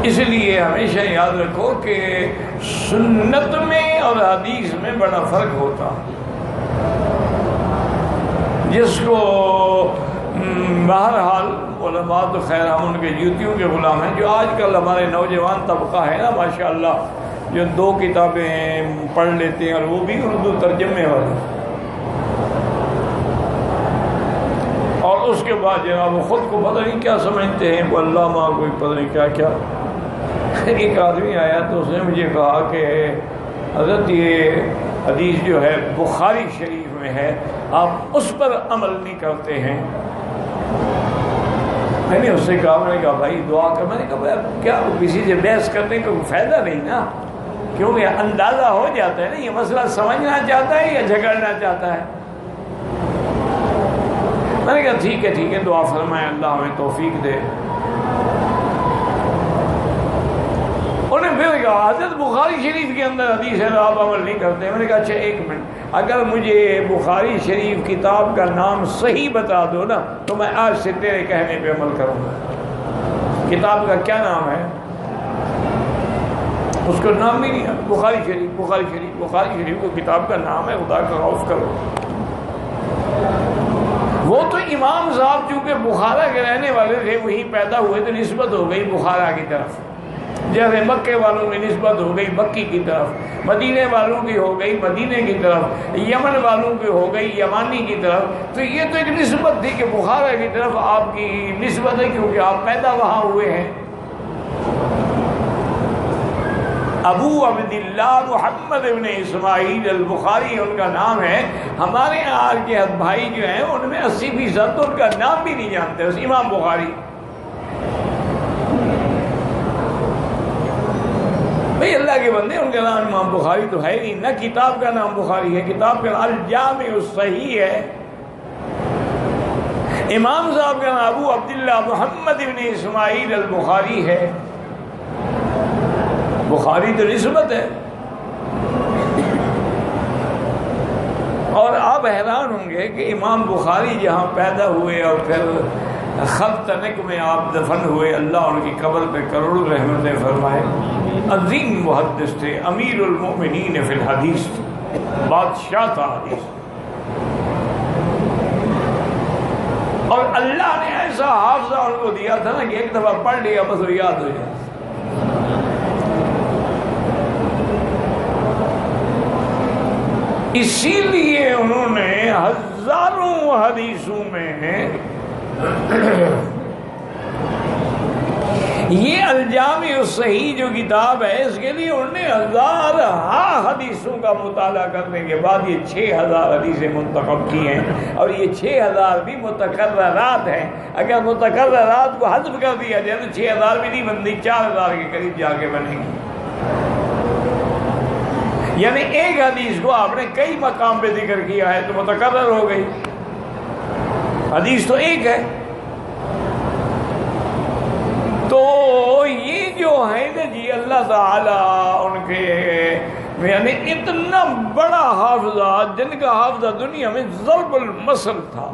اس لیے ہمیشہ یاد رکھو کہ سنت میں اور حدیث میں بڑا فرق ہوتا. جس کو بہرحال علماء تو خیر ہم ان کے جوتیوں کے غلام ہیں. جو آج کل ہمارے نوجوان طبقہ ہے نا ماشاءاللہ، جو 2 کتابیں پڑھ لیتے ہیں اور وہ بھی اردو ترجمے والی، اور اس کے بعد جناب وہ خود کو پتہ نہیں کیا سمجھتے ہیں، کوئی علامہ کوئی پتہ نہیں کیا کیا. ایک آدمی آیا تو اس نے مجھے کہا کہ حضرت یہ حدیث جو ہے بخاری شریف میں ہے، آپ اس پر عمل نہیں کرتے ہیں. میں نے اس سے کہا، میں نے کہا بھائی دعا کر. میں نے کہا بھائی کیا کسی سے بحث کرنے کا کوئی فائدہ نہیں نا، کیونکہ اندازہ ہو جاتا ہے نا یہ مسئلہ سمجھنا چاہتا ہے یا جھگڑنا چاہتا ہے. میں نے کہا ٹھیک ہے دعا فرمائے اللہ ہمیں توفیق دے. انہوں نے پھر کہا حضرت بخاری شریف کے اندر حدیث ہے آپ عمل نہیں کرتے. میں نے کہا اچھا ایک منٹ، اگر مجھے بخاری شریف کتاب کا نام صحیح بتا دو نا تو میں آج سے تیرے کہنے پہ عمل کروں گا. کتاب کا کیا نام ہے؟ اس کا نام بھی نہیں ہے. بخاری شریف کو کتاب کا نام ہے. خدا کا خوف کرو. وہ تو امام صاحب چونکہ بخارا کے رہنے والے تھے، وہی پیدا ہوئے تو نسبت ہو گئی بخارا کی طرف. جیسے مکے والوں کی نسبت ہو گئی مکی کی طرف، مدینے والوں کی ہو گئی مدینے کی طرف، یمن والوں کی ہو گئی یمانی کی طرف. تو یہ تو ایک نسبت تھی کہ بخارا کی طرف آپ کی نسبت ہے کیونکہ آپ پیدا وہاں ہوئے ہیں. ابو عبداللہ محمد ابن اسماعیل البخاری ان کا نام ہے. ہمارے یہاں کے بھائی جو ہیں ان میں 80% تو ان کا نام بھی نہیں جانتے، بس امام بخاری. بھئی اللہ کے بندے، ان کا نام امام بخاری تو ہے نہیں، نہ کتاب کا نام بخاری ہے. کتاب کا الجامع الصحیح ہے. امام صاحب کا نام ابو عبداللہ محمد ابن اسماعیل البخاری ہے. بخاری تو نسبت ہے. اور آپ حیران ہوں گے کہ امام بخاری جہاں پیدا ہوئے اور پھر خلتنک میں آپ دفن ہوئے، اللہ ان کی قبر پہ کروڑوں رحمتیں فرمائے. عظیم محدث تھے، امیر المؤمنین فی الحدیث، بادشاہ تھا حدیث. اور اللہ نے ایسا حافظہ ان کو دیا تھا نا کہ ایک دفعہ پڑھ لیا بس وہ یاد ہو جائے. اسی لیے انہوں نے ہزاروں حدیثوں میں یہ الجامع الصحیح جو کتاب ہے اس کے لیے انہوں نے 1000 حدیثوں کا مطالعہ کرنے کے بعد یہ 6000 حدیثیں منتخب کی ہیں. اور یہ 6000 بھی متکررات ہیں. اگر متکررات کو حذف کر دیا جائے تو 6000 بھی نہیں بنتی، 4000 کے قریب جا کے بنے گی. یعنی ایک حدیث کو آپ نے کئی مقام پہ ذکر کیا ہے تو متکرر ہو گئی. حدیث تو ایک ہے. تو یہ جو ہے نا جی اللہ تعالیٰ ان کے یعنی اتنا بڑا حافظہ، جن کا حافظہ دنیا میں ضرب المثل تھا.